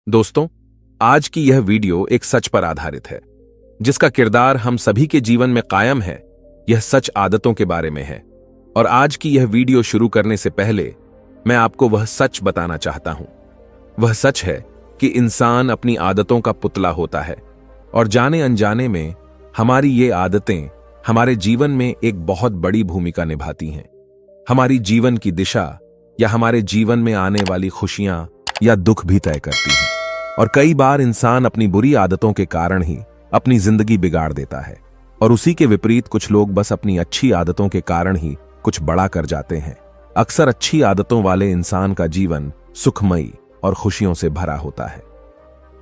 दोस्तों, आज की यह वीडियो एक सच पर आधारित है, जिसका किरदार हम सभी के जीवन में कायम है। यह सच आदतों के बारे में है। और आज की यह वीडियो शुरू करने से पहले मैं आपको वह सच बताना चाहता हूं। वह सच है कि इंसान अपनी आदतों का पुतला होता है और जाने अनजाने में हमारी ये आदतें हमारे जीवन में एक बहुत बड़ी भूमिका निभाती हैं। हमारी जीवन की दिशा या हमारे जीवन में आने वाली खुशियां या दुख भी तय करती हैं। और कई बार इंसान अपनी बुरी आदतों के कारण ही अपनी जिंदगी बिगाड़ देता है, और उसी के विपरीत कुछ लोग बस अपनी अच्छी आदतों के कारण ही कुछ बड़ा कर जाते हैं। अक्सर अच्छी आदतों वाले इंसान का जीवन सुखमयी और खुशियों से भरा होता है,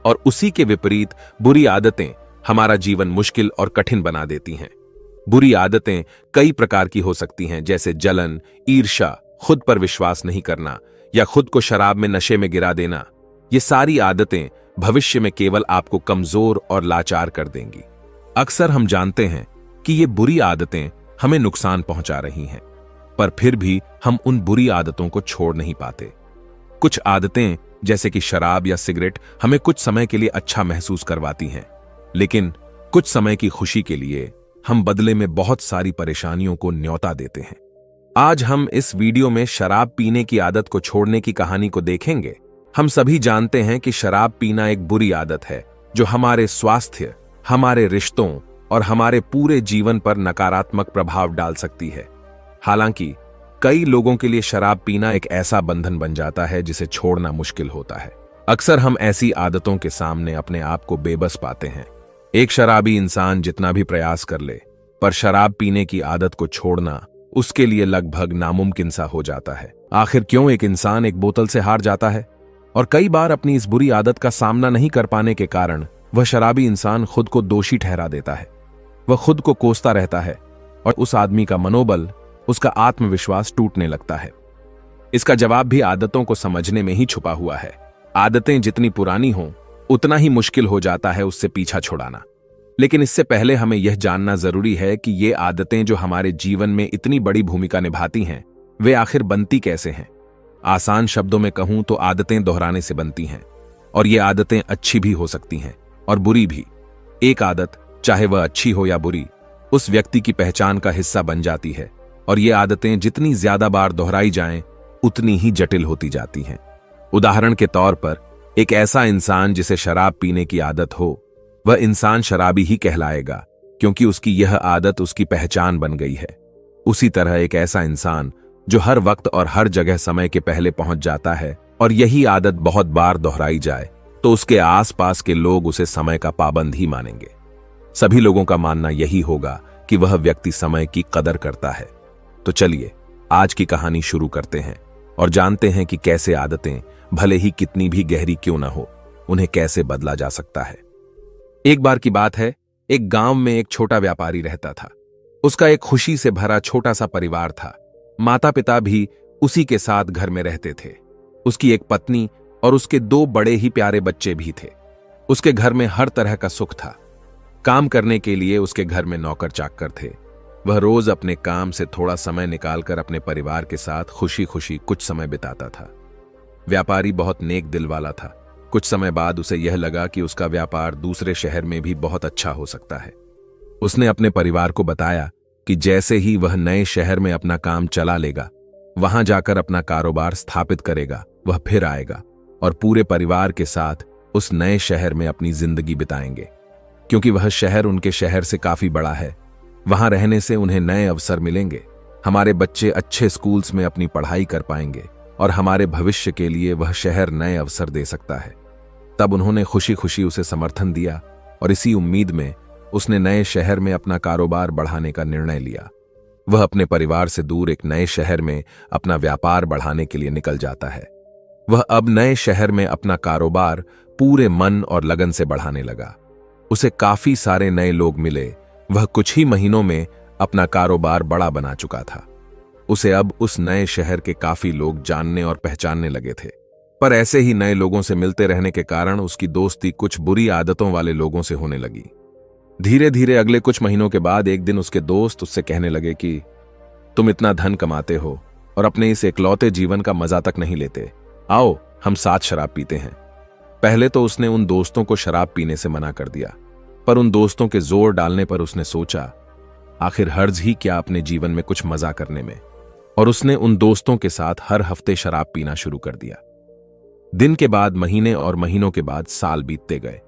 और उसी के विपरीत बुरी आदतें हमारा जीवन मुश्किल और कठिन बना देती हैं। बुरी आदतें कई प्रकार की हो सकती हैं, जैसे जलन, ईर्ष्या, खुद पर विश्वास नहीं करना या खुद को शराब में नशे में गिरा देना। ये सारी आदतें भविष्य में केवल आपको कमजोर और लाचार कर देंगी। अक्सर हम जानते हैं कि ये बुरी आदतें हमें नुकसान पहुंचा रही हैं, पर फिर भी हम उन बुरी आदतों को छोड़ नहीं पाते। कुछ आदतें जैसे कि शराब या सिगरेट हमें कुछ समय के लिए अच्छा महसूस करवाती हैं, लेकिन कुछ समय की खुशी के लिए हम बदले में बहुत सारी परेशानियों को न्योता देते हैं। आज हम इस वीडियो में शराब पीने की आदत को छोड़ने की कहानी को देखेंगे। हम सभी जानते हैं कि शराब पीना एक बुरी आदत है जो हमारे स्वास्थ्य, हमारे रिश्तों और हमारे पूरे जीवन पर नकारात्मक प्रभाव डाल सकती है। हालांकि कई लोगों के लिए शराब पीना एक ऐसा बंधन बन जाता है जिसे छोड़ना मुश्किल होता है। अक्सर हम ऐसी आदतों के सामने अपने आप को बेबस पाते हैं। एक शराबी इंसान जितना भी प्रयास कर ले, पर शराब पीने की आदत को छोड़ना उसके लिए लगभग नामुमकिन सा हो जाता है। आखिर क्यों एक इंसान एक बोतल से हार जाता है? और कई बार अपनी इस बुरी आदत का सामना नहीं कर पाने के कारण वह शराबी इंसान खुद को दोषी ठहरा देता है। वह खुद को कोसता रहता है और उस आदमी का मनोबल, उसका आत्मविश्वास टूटने लगता है। इसका जवाब भी आदतों को समझने में ही छुपा हुआ है। आदतें जितनी पुरानी हों, उतना ही मुश्किल हो जाता है उससे पीछा छुड़ाना। लेकिन इससे पहले हमें यह जानना जरूरी है कि ये आदतें जो हमारे जीवन में इतनी बड़ी भूमिका निभाती हैं, वे आखिर बनती कैसे हैं। आसान शब्दों में कहूं तो आदतें दोहराने से बनती हैं, और ये आदतें अच्छी भी हो सकती हैं और बुरी भी। एक आदत, चाहे वह अच्छी हो या बुरी, उस व्यक्ति की पहचान का हिस्सा बन जाती है, और ये आदतें जितनी ज्यादा बार दोहराई जाएं, उतनी ही जटिल होती जाती हैं। उदाहरण के तौर पर, एक ऐसा इंसान जिसे शराब पीने की आदत हो, वह इंसान शराबी ही कहलाएगा, क्योंकि उसकी यह आदत उसकी पहचान बन गई है। उसी तरह एक ऐसा इंसान जो हर वक्त और हर जगह समय के पहले पहुंच जाता है, और यही आदत बहुत बार दोहराई जाए, तो उसके आसपास के लोग उसे समय का पाबंद ही मानेंगे। सभी लोगों का मानना यही होगा कि वह व्यक्ति समय की कदर करता है। तो चलिए आज की कहानी शुरू करते हैं और जानते हैं कि कैसे आदतें, भले ही कितनी भी गहरी क्यों न हो, उन्हें कैसे बदला जा सकता है। एक बार की बात है, एक गांव में एक छोटा व्यापारी रहता था। उसका एक खुशी से भरा छोटा सा परिवार था। माता पिता भी उसी के साथ घर में रहते थे। उसकी एक पत्नी और उसके 2 बड़े ही प्यारे बच्चे भी थे। उसके घर में हर तरह का सुख था। काम करने के लिए उसके घर में नौकर चाकर थे। वह रोज अपने काम से थोड़ा समय निकालकर अपने परिवार के साथ खुशी खुशी कुछ समय बिताता था। व्यापारी बहुत नेक दिल वाला था। कुछ समय बाद उसे यह लगा कि उसका व्यापार दूसरे शहर में भी बहुत अच्छा हो सकता है। उसने अपने परिवार को बताया कि जैसे ही वह नए शहर में अपना काम चला लेगा, वहां जाकर अपना कारोबार स्थापित करेगा, वह फिर आएगा और पूरे परिवार के साथ उस नए शहर में अपनी जिंदगी बिताएंगे। क्योंकि वह शहर उनके शहर से काफी बड़ा है, वहां रहने से उन्हें नए अवसर मिलेंगे। हमारे बच्चे अच्छे स्कूल्स में अपनी पढ़ाई कर पाएंगे और हमारे भविष्य के लिए वह शहर नए अवसर दे सकता है। तब उन्होंने खुशी खुशी उसे समर्थन दिया, और इसी उम्मीद में उसने नए शहर में अपना कारोबार बढ़ाने का निर्णय लिया। वह अपने परिवार से दूर एक नए शहर में अपना व्यापार बढ़ाने के लिए निकल जाता है। वह अब नए शहर में अपना कारोबार पूरे मन और लगन से बढ़ाने लगा। उसे काफी सारे नए लोग मिले। वह कुछ ही महीनों में अपना कारोबार बड़ा बना चुका था। उसे अब उस नए शहर के काफी लोग जानने और पहचानने लगे थे। पर ऐसे ही नए लोगों से मिलते रहने के कारण उसकी दोस्ती कुछ बुरी आदतों वाले लोगों से होने लगी। धीरे धीरे अगले कुछ महीनों के बाद एक दिन उसके दोस्त उससे कहने लगे कि तुम इतना धन कमाते हो और अपने इस एकलौते जीवन का मजा तक नहीं लेते, आओ हम साथ शराब पीते हैं। पहले तो उसने उन दोस्तों को शराब पीने से मना कर दिया, पर उन दोस्तों के जोर डालने पर उसने सोचा आखिर हर्ज ही क्या अपने जीवन में कुछ मजा करने में, और उसने उन दोस्तों के साथ हर हफ्ते शराब पीना शुरू कर दिया। दिन के बाद महीने और महीनों के बाद साल बीतते गए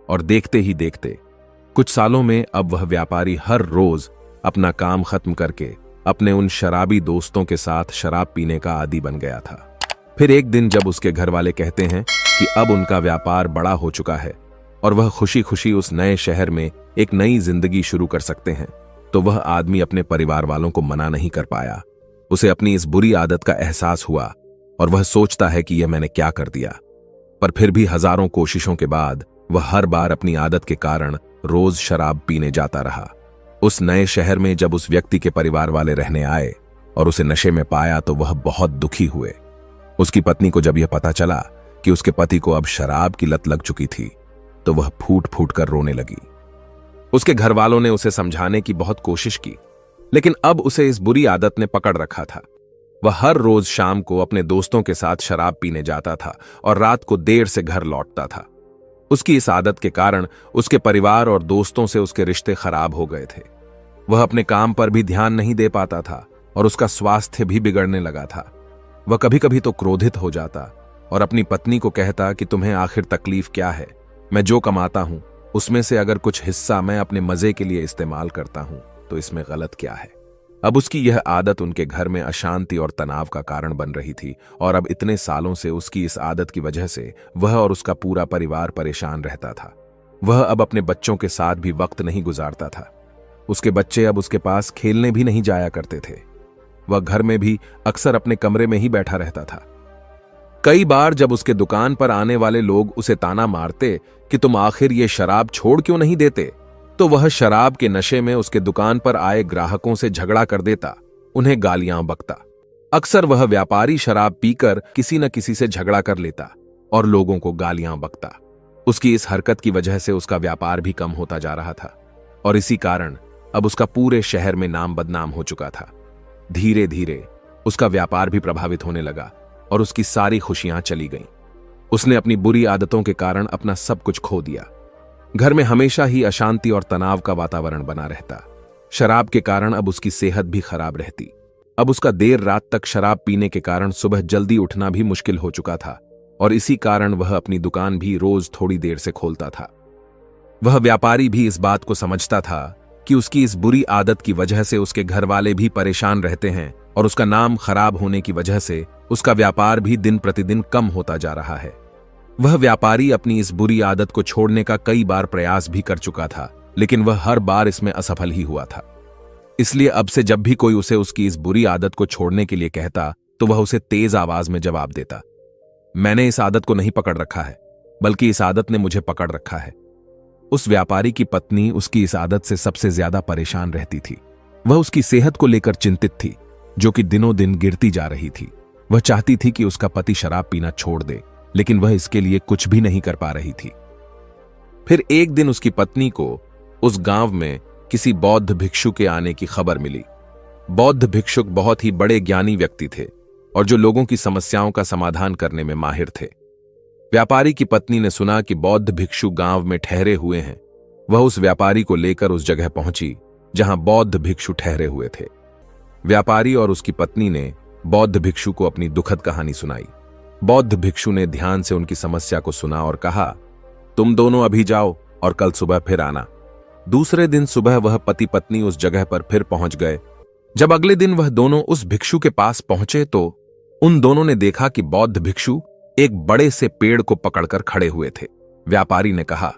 और देखते ही देखते कुछ सालों में अब वह व्यापारी हर रोज अपना काम खत्म करके अपने उन शराबी दोस्तों के साथ शराब पीने का आदी बन गया था। फिर एक दिन जब उसके घर वाले कहते हैं कि अब उनका व्यापार बड़ा हो चुका है और वह खुशी खुशी उस नए शहर में एक नई जिंदगी शुरू कर सकते हैं, तो वह आदमी अपने परिवार वालों को मना नहीं कर पाया। उसे अपनी इस बुरी आदत का एहसास हुआ और वह सोचता है कि यह मैंने क्या कर दिया। पर फिर भी हजारों कोशिशों के बाद वह हर बार अपनी आदत के कारण रोज शराब पीने जाता रहा। उस नए शहर में जब उस व्यक्ति के परिवार वाले रहने आए और उसे नशे में पाया तो वह बहुत दुखी हुए। उसकी पत्नी को जब यह पता चला कि उसके पति को अब शराब की लत लग चुकी थी तो वह फूट फूट कर रोने लगी। उसके घर वालों ने उसे समझाने की बहुत कोशिश की, लेकिन अब उसे इस बुरी आदत ने पकड़ रखा था। वह हर रोज शाम को अपने दोस्तों के साथ शराब पीने जाता था और रात को देर से घर लौटता था। उसकी इस आदत के कारण उसके परिवार और दोस्तों से उसके रिश्ते खराब हो गए थे। वह अपने काम पर भी ध्यान नहीं दे पाता था और उसका स्वास्थ्य भी बिगड़ने लगा था। वह कभी कभी तो क्रोधित हो जाता और अपनी पत्नी को कहता कि तुम्हें आखिर तकलीफ क्या है, मैं जो कमाता हूं उसमें से अगर कुछ हिस्सा मैं अपने मजे के लिए इस्तेमाल करता हूं तो इसमें गलत क्या है। अब उसकी यह आदत उनके घर में अशांति और तनाव का कारण बन रही थी और अब इतने सालों से उसकी इस आदत की वजह से वह और उसका पूरा परिवार परेशान रहता था। वह अब अपने बच्चों के साथ भी वक्त नहीं गुजारता था। उसके बच्चे अब उसके पास खेलने भी नहीं जाया करते थे। वह घर में भी अक्सर अपने कमरे में ही बैठा रहता था। कई बार जब उसके दुकान पर आने वाले लोग उसे ताना मारते कि तुम आखिर ये शराब छोड़ क्यों नहीं देते, तो वह शराब के नशे में उसके दुकान पर आए ग्राहकों से झगड़ा कर देता, उन्हें गालियां बकता। अक्सर वह व्यापारी शराब पीकर किसी न किसी से झगड़ा कर लेता और लोगों को गालियां बकता। उसकी इस हरकत की वजह से उसका व्यापार भी कम होता जा रहा था और इसी कारण अब उसका पूरे शहर में नाम बदनाम हो चुका था। धीरे धीरे उसका व्यापार भी प्रभावित होने लगा और उसकी सारी खुशियां चली गईं। उसने अपनी बुरी आदतों के कारण अपना सब कुछ खो दिया। घर में हमेशा ही अशांति और तनाव का वातावरण बना रहता। शराब के कारण अब उसकी सेहत भी खराब रहती। अब उसका देर रात तक शराब पीने के कारण सुबह जल्दी उठना भी मुश्किल हो चुका था और इसी कारण वह अपनी दुकान भी रोज थोड़ी देर से खोलता था। वह व्यापारी भी इस बात को समझता था कि उसकी इस बुरी आदत की वजह से उसके घर वाले भी परेशान रहते हैं और उसका नाम खराब होने की वजह से उसका व्यापार भी दिन प्रतिदिन कम होता जा रहा है। वह व्यापारी अपनी इस बुरी आदत को छोड़ने का कई बार प्रयास भी कर चुका था, लेकिन वह हर बार इसमें असफल ही हुआ था। इसलिए अब से जब भी कोई उसे उसकी इस बुरी आदत को छोड़ने के लिए कहता तो वह उसे तेज आवाज में जवाब देता, मैंने इस आदत को नहीं पकड़ रखा है, बल्कि इस आदत ने मुझे पकड़ रखा है। उस व्यापारी की पत्नी उसकी इस आदत से सबसे ज्यादा परेशान रहती थी। वह उसकी सेहत को लेकर चिंतित थी, जो कि दिनों दिन गिरती जा रही थी। वह चाहती थी कि उसका पति शराब पीना छोड़ दे, लेकिन वह इसके लिए कुछ भी नहीं कर पा रही थी। फिर एक दिन उसकी पत्नी को उस गांव में किसी बौद्ध भिक्षु के आने की खबर मिली। बौद्ध भिक्षुक बहुत ही बड़े ज्ञानी व्यक्ति थे और जो लोगों की समस्याओं का समाधान करने में माहिर थे। व्यापारी की पत्नी ने सुना कि बौद्ध भिक्षु गांव में ठहरे हुए हैं। वह उस व्यापारी को लेकर उस जगह पहुंची जहां बौद्ध भिक्षु ठहरे हुए थे। व्यापारी और उसकी पत्नी ने बौद्ध भिक्षु को अपनी दुखद कहानी सुनाई। बौद्ध भिक्षु ने ध्यान से उनकी समस्या को सुना और कहा, तुम दोनों अभी जाओ और कल सुबह फिर आना। दूसरे दिन सुबह वह पति पत्नी उस जगह पर फिर पहुंच गए। जब अगले दिन वह दोनों उस भिक्षु के पास पहुंचे तो उन दोनों ने देखा कि बौद्ध भिक्षु एक बड़े से पेड़ को पकड़कर खड़े हुए थे। व्यापारी ने कहा,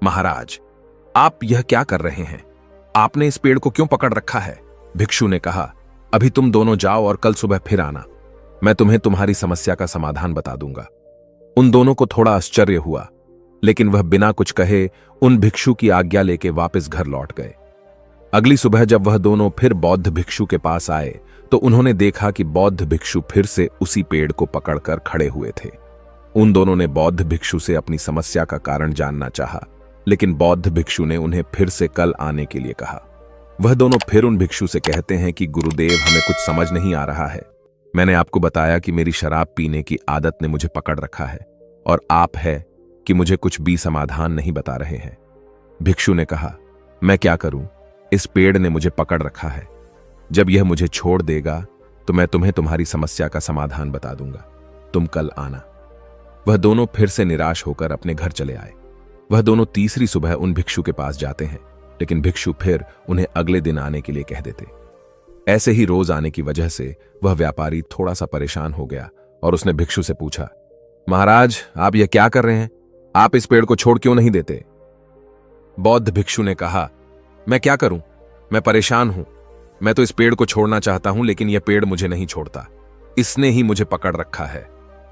महाराज, आप यह क्या कर रहे हैं? आपने इस पेड़ को क्यों पकड़ रखा है? भिक्षु ने कहा, अभी तुम दोनों जाओ और कल सुबह फिर आना, मैं तुम्हें तुम्हारी समस्या का समाधान बता दूंगा। उन दोनों को थोड़ा आश्चर्य हुआ, लेकिन वह बिना कुछ कहे उन भिक्षु की आज्ञा लेके वापस घर लौट गए। अगली सुबह जब वह दोनों फिर बौद्ध भिक्षु के पास आए तो उन्होंने देखा कि बौद्ध भिक्षु फिर से उसी पेड़ को पकड़कर खड़े हुए थे। उन दोनों ने बौद्ध भिक्षु से अपनी समस्या का कारण जानना चाहा, लेकिन बौद्ध भिक्षु ने उन्हें फिर से कल आने के लिए कहा। वह दोनों फिर उन भिक्षु से कहते हैं कि गुरुदेव, हमें कुछ समझ नहीं आ रहा है। मैंने आपको बताया कि मेरी शराब पीने की आदत ने मुझे पकड़ रखा है और आप है कि मुझे कुछ भी समाधान नहीं बता रहे हैं। भिक्षु ने कहा, मैं क्या करूं, इस पेड़ ने मुझे पकड़ रखा है। जब यह मुझे छोड़ देगा तो मैं तुम्हें तुम्हारी समस्या का समाधान बता दूंगा। तुम कल आना। वह दोनों फिर से निराश होकर अपने घर चले आए। वह दोनों तीसरी सुबह उन भिक्षु के पास जाते हैं, लेकिन भिक्षु फिर उन्हें अगले दिन आने के लिए कह देते। ऐसे ही रोज आने की वजह से वह व्यापारी थोड़ा सा परेशान हो गया और उसने भिक्षु से पूछा, महाराज, आप यह क्या कर रहे हैं? आप इस पेड़ को छोड़ क्यों नहीं देते? बौद्ध भिक्षु ने कहा, मैं क्या करूं, मैं परेशान हूं। मैं तो इस पेड़ को छोड़ना चाहता हूं, लेकिन यह पेड़ मुझे नहीं छोड़ता। इसने ही मुझे पकड़ रखा है।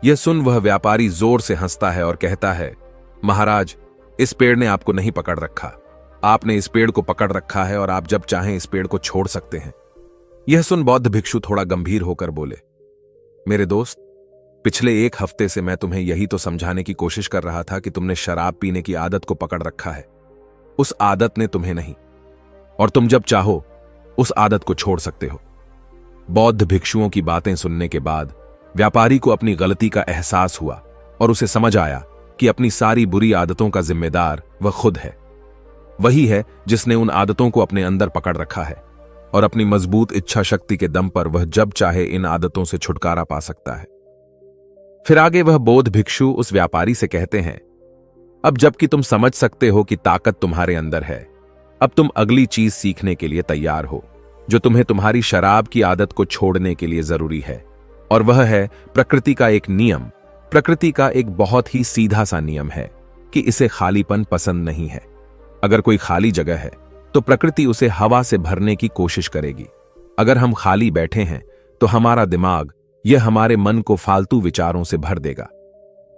यह सुन वह व्यापारी जोर से हंसता है और कहता है, महाराज, इस पेड़ ने आपको नहीं पकड़ रखा। आपने इस पेड़ को पकड़ रखा है और आप जब चाहें इस पेड़ को छोड़ सकते हैं। यह सुन बौद्ध भिक्षु थोड़ा गंभीर होकर बोले, मेरे दोस्त, पिछले एक हफ्ते से मैं तुम्हें यही तो समझाने की कोशिश कर रहा था कि तुमने शराब पीने की आदत को पकड़ रखा है। उस आदत ने तुम्हें नहीं, और तुम जब चाहो उस आदत को छोड़ सकते हो। बौद्ध भिक्षुओं की बातें सुनने के बाद व्यापारी को अपनी गलती का एहसास हुआ और उसे समझ आया कि अपनी सारी बुरी आदतों का जिम्मेदार वह खुद है। वही है जिसने उन आदतों को अपने अंदर पकड़ रखा है, और अपनी मजबूत इच्छा शक्ति के दम पर वह जब चाहे इन आदतों से छुटकारा पा सकता है। फिर आगे वह बौद्ध भिक्षु उस व्यापारी से कहते हैं, अब जबकि तुम समझ सकते हो कि ताकत तुम्हारे अंदर है, अब तुम अगली चीज सीखने के लिए तैयार हो, जो तुम्हें तुम्हारी शराब की आदत को छोड़ने के लिए जरूरी है। और वह है प्रकृति का एक नियम। प्रकृति का एक बहुत ही सीधा सा नियम है कि इसे खालीपन पसंद नहीं है। अगर कोई खाली जगह है तो प्रकृति उसे हवा से भरने की कोशिश करेगी। अगर हम खाली बैठे हैं तो हमारा दिमाग यह हमारे मन को फालतू विचारों से भर देगा।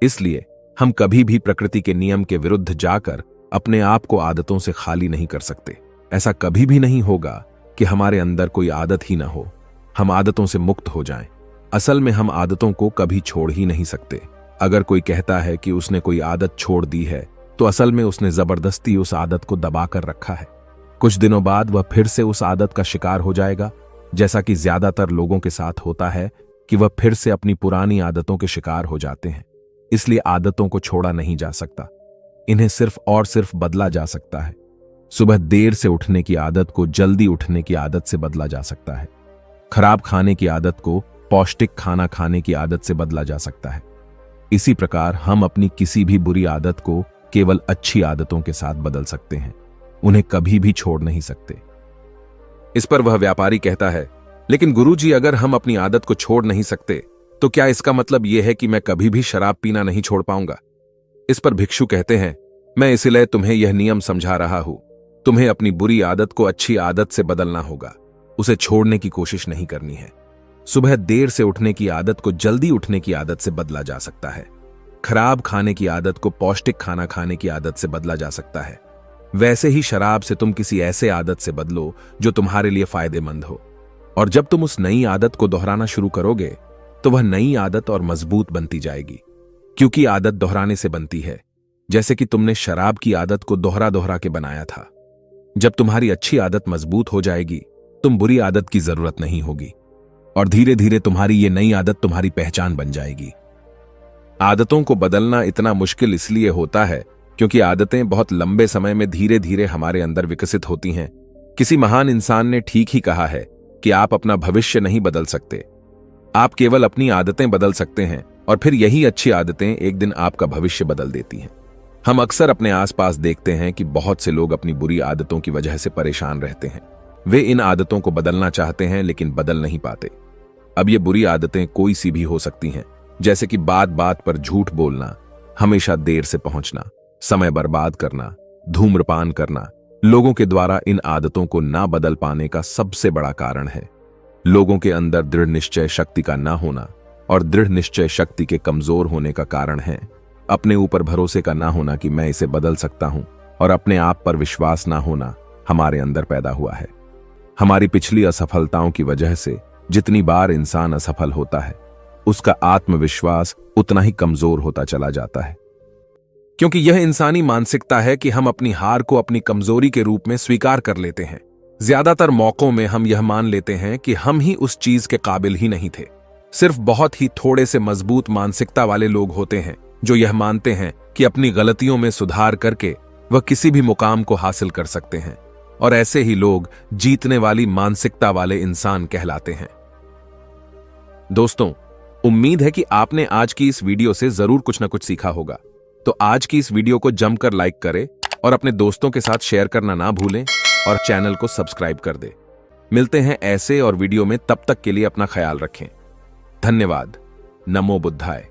इसलिए हम कभी भी प्रकृति के नियम के विरुद्ध जाकर अपने आप को आदतों से खाली नहीं कर सकते। ऐसा कभी भी नहीं होगा कि हमारे अंदर कोई आदत ही ना हो, हम आदतों से मुक्त हो जाएं। असल में हम आदतों को कभी छोड़ ही नहीं सकते। अगर कोई कहता है कि उसने कोई आदत छोड़ दी है, तो असल में उसने जबरदस्ती उस आदत को दबाकर रखा है। कुछ दिनों बाद वह फिर से उस आदत का शिकार हो जाएगा, जैसा कि ज्यादातर लोगों के साथ होता है कि वह फिर से अपनी पुरानी आदतों के शिकार हो जाते हैं। इसलिए आदतों को छोड़ा नहीं जा सकता, इन्हें सिर्फ और सिर्फ बदला जा सकता है। सुबह देर से उठने की आदत को जल्दी उठने की आदत से बदला जा सकता है। खराब खाने की आदत को पौष्टिक खाना खाने की आदत से बदला जा सकता है। इसी प्रकार हम अपनी किसी भी बुरी आदत को केवल अच्छी आदतों के साथ बदल सकते हैं, उन्हें कभी भी छोड़ नहीं सकते। इस पर वह व्यापारी कहता है, लेकिन गुरुजी, अगर हम अपनी आदत को छोड़ नहीं सकते तो क्या इसका मतलब यह है कि मैं कभी भी शराब पीना नहीं छोड़ पाऊंगा? इस पर भिक्षु कहते हैं, मैं इसलिए तुम्हें यह नियम समझा रहा हूं। तुम्हें अपनी बुरी आदत को अच्छी आदत से बदलना होगा, उसे छोड़ने की कोशिश नहीं करनी है। सुबह देर से उठने की आदत को जल्दी उठने की आदत से बदला जा सकता है। खराब खाने की आदत को पौष्टिक खाना खाने की आदत से बदला जा सकता है। वैसे ही शराब से तुम किसी ऐसे आदत से बदलो जो तुम्हारे लिए फायदेमंद हो, और जब तुम उस नई आदत को दोहराना शुरू करोगे तो वह नई आदत और मजबूत बनती जाएगी, क्योंकि आदत दोहराने से बनती है, जैसे कि तुमने शराब की आदत को दोहरा दोहरा के बनाया था। जब तुम्हारी अच्छी आदत मजबूत हो जाएगी, तुम बुरी आदत की जरूरत नहीं होगी, और धीरे धीरे तुम्हारी ये नई आदत तुम्हारी पहचान बन जाएगी। आदतों को बदलना इतना मुश्किल इसलिए होता है क्योंकि आदतें बहुत लंबे समय में धीरे धीरे हमारे अंदर विकसित होती हैं। किसी महान इंसान ने ठीक ही कहा है कि आप अपना भविष्य नहीं बदल सकते, आप केवल अपनी आदतें बदल सकते हैं, और फिर यही अच्छी आदतें एक दिन आपका भविष्य बदल देती हैं। हम अक्सर अपने आसपास देखते हैं कि बहुत से लोग अपनी बुरी आदतों की वजह से परेशान रहते हैं। वे इन आदतों को बदलना चाहते हैं लेकिन बदल नहीं पाते। अब ये बुरी आदतें कोई सी भी हो सकती हैं, जैसे कि बात बात पर झूठ बोलना, हमेशा देर से पहुंचना, समय बर्बाद करना, धूम्रपान करना। लोगों के द्वारा इन आदतों को ना बदल पाने का सबसे बड़ा कारण है लोगों के अंदर दृढ़ निश्चय शक्ति का ना होना, और दृढ़ निश्चय शक्ति के कमजोर होने का कारण है अपने ऊपर भरोसे का ना होना कि मैं इसे बदल सकता हूं, और अपने आप पर विश्वास ना होना हमारे अंदर पैदा हुआ है। हमारी पिछली असफलताओं की वजह से जितनी बार इंसान असफल होता है, उसका आत्मविश्वास उतना ही कमजोर होता चला जाता है, क्योंकि यह इंसानी मानसिकता है कि हम अपनी हार को अपनी कमजोरी के रूप में स्वीकार कर लेते हैं। ज्यादातर मौकों में हम यह मान लेते हैं कि हम ही उस चीज के काबिल ही नहीं थे। सिर्फ बहुत ही थोड़े से मजबूत मानसिकता वाले लोग होते हैं जो यह मानते हैं कि अपनी गलतियों में सुधार करके वह किसी भी मुकाम को हासिल कर सकते हैं, और ऐसे ही लोग जीतने वाली मानसिकता वाले इंसान कहलाते हैं। दोस्तों, उम्मीद है कि आपने आज की इस वीडियो से जरूर कुछ ना कुछ सीखा होगा। तो आज की इस वीडियो को जमकर लाइक करें और अपने दोस्तों के साथ शेयर करना ना भूलें, और चैनल को सब्सक्राइब कर दें। मिलते हैं ऐसे और वीडियो में, तब तक के लिए अपना ख्याल रखें। धन्यवाद। नमो बुद्धाय।